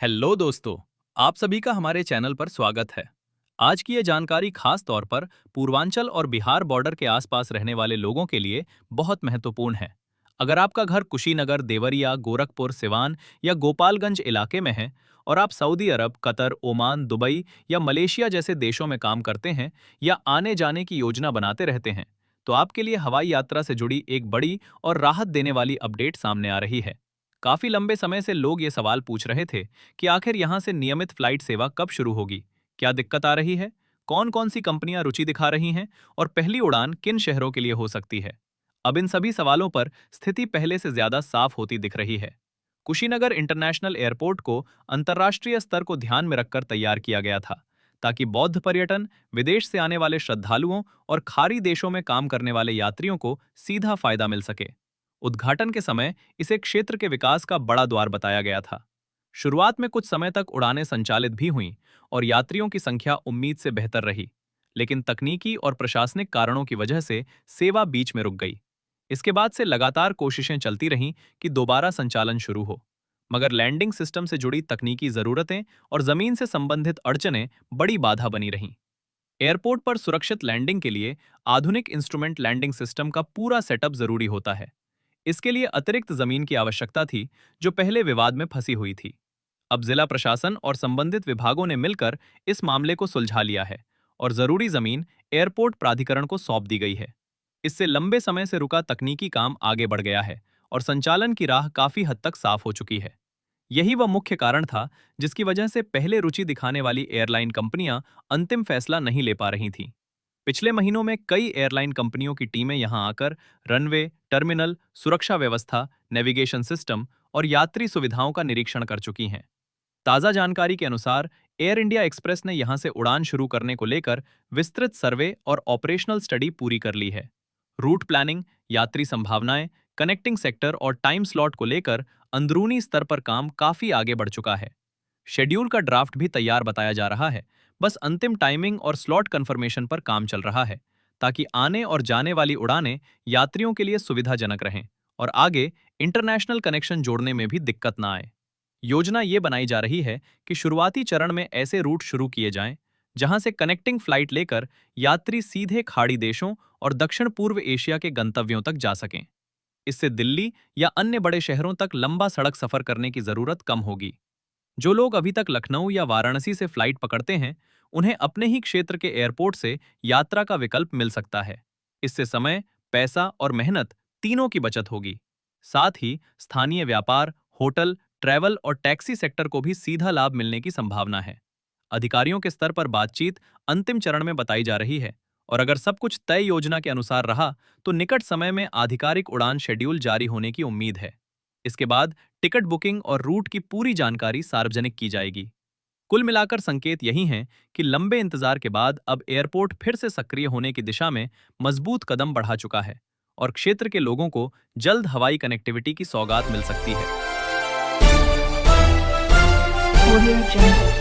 Hello दोस्तों, आप सभी का हमारे चैनल पर स्वागत है। आज की ये जानकारी खास तौर पर पूर्वांचल और बिहार बॉर्डर के आसपास रहने वाले लोगों के लिए बहुत महत्वपूर्ण है। अगर आपका घर कुशीनगर, देवरिया, गोरखपुर, सिवान या गोपालगंज इलाके में है और आप सऊदी अरब, कतर, ओमान, दुबई या मलेशिया जैसे देशों में काम करते हैं या आने जाने की योजना बनाते रहते हैं, तो आपके लिए हवाई यात्रा से जुड़ी एक बड़ी और राहत देने वाली अपडेट सामने आ रही है। काफी लंबे समय से लोग ये सवाल पूछ रहे थे कि आखिर यहाँ से नियमित फ्लाइट सेवा कब शुरू होगी, क्या दिक्कत आ रही है, कौन कौन सी कंपनियां रुचि दिखा रही हैं और पहली उड़ान किन शहरों के लिए हो सकती है। अब इन सभी सवालों पर स्थिति पहले से ज्यादा साफ होती दिख रही है। कुशीनगर इंटरनेशनल एयरपोर्ट को अंतर्राष्ट्रीय स्तर को ध्यान में रखकर तैयार किया गया था, ताकि बौद्ध पर्यटन, विदेश से आने वाले श्रद्धालुओं और खाड़ी देशों में काम करने वाले यात्रियों को सीधा फायदा मिल सके। उद्घाटन के समय इसे क्षेत्र के विकास का बड़ा द्वार बताया गया था। शुरुआत में कुछ समय तक उड़ानें संचालित भी हुईं और यात्रियों की संख्या उम्मीद से बेहतर रही, लेकिन तकनीकी और प्रशासनिक कारणों की वजह से सेवा बीच में रुक गई। इसके बाद से लगातार कोशिशें चलती रहीं कि दोबारा संचालन शुरू हो, मगर लैंडिंग सिस्टम से जुड़ी तकनीकी जरूरतें और जमीन से संबंधित अड़चनें बड़ी बाधा बनी रहीं। एयरपोर्ट पर सुरक्षित लैंडिंग के लिए आधुनिक इंस्ट्रूमेंट लैंडिंग सिस्टम का पूरा सेटअप जरूरी होता है। इसके लिए अतिरिक्त जमीन की आवश्यकता थी, जो पहले विवाद में फंसी हुई थी। अब जिला प्रशासन और संबंधित विभागों ने मिलकर इस मामले को सुलझा लिया है और जरूरी जमीन एयरपोर्ट प्राधिकरण को सौंप दी गई है। इससे लंबे समय से रुका तकनीकी काम आगे बढ़ गया है और संचालन की राह काफी हद तक साफ हो चुकी है। यही वह मुख्य कारण था जिसकी वजह से पहले रुचि दिखाने वाली एयरलाइन कंपनियां अंतिम फैसला नहीं ले पा रही थीं। पिछले महीनों में कई एयरलाइन कंपनियों की टीमें यहां आकर रनवे, टर्मिनल, सुरक्षा व्यवस्था, नेविगेशन सिस्टम और यात्री सुविधाओं का निरीक्षण कर चुकी हैं। ताज़ा जानकारी के अनुसार एयर इंडिया एक्सप्रेस ने यहां से उड़ान शुरू करने को लेकर विस्तृत सर्वे और ऑपरेशनल स्टडी पूरी कर ली है। रूट प्लानिंग, यात्री संभावनाएं, कनेक्टिंग सेक्टर और टाइम स्लॉट को लेकर अंदरूनी स्तर पर काम काफी आगे बढ़ चुका है। शेड्यूल का ड्राफ्ट भी तैयार बताया जा रहा है, बस अंतिम टाइमिंग और स्लॉट कंफर्मेशन पर काम चल रहा है, ताकि आने और जाने वाली उड़ानें यात्रियों के लिए सुविधाजनक रहें और आगे इंटरनेशनल कनेक्शन जोड़ने में भी दिक्कत ना आए। योजना ये बनाई जा रही है कि शुरुआती चरण में ऐसे रूट शुरू किए जाएं, जहां से कनेक्टिंग फ्लाइट लेकर यात्री सीधे खाड़ी देशों और दक्षिण पूर्व एशिया के गंतव्यों तक जा सकें। इससे दिल्ली या अन्य बड़े शहरों तक लंबा सड़क सफर करने की जरूरत कम होगी। जो लोग अभी तक लखनऊ या वाराणसी से फ्लाइट पकड़ते हैं, उन्हें अपने ही क्षेत्र के एयरपोर्ट से यात्रा का विकल्प मिल सकता है। इससे समय, पैसा और मेहनत तीनों की बचत होगी। साथ ही स्थानीय व्यापार, होटल, ट्रैवल और टैक्सी सेक्टर को भी सीधा लाभ मिलने की संभावना है। अधिकारियों के स्तर पर बातचीत अंतिम चरण में बताई जा रही है और अगर सब कुछ तय योजना के अनुसार रहा, तो निकट समय में आधिकारिक उड़ान शेड्यूल जारी होने की उम्मीद है। इसके बाद टिकट बुकिंग और रूट की पूरी जानकारी सार्वजनिक की जाएगी। कुल मिलाकर संकेत यही हैं कि लंबे इंतजार के बाद अब एयरपोर्ट फिर से सक्रिय होने की दिशा में मजबूत कदम बढ़ा चुका है और क्षेत्र के लोगों को जल्द हवाई कनेक्टिविटी की सौगात मिल सकती है। Audio Jungle.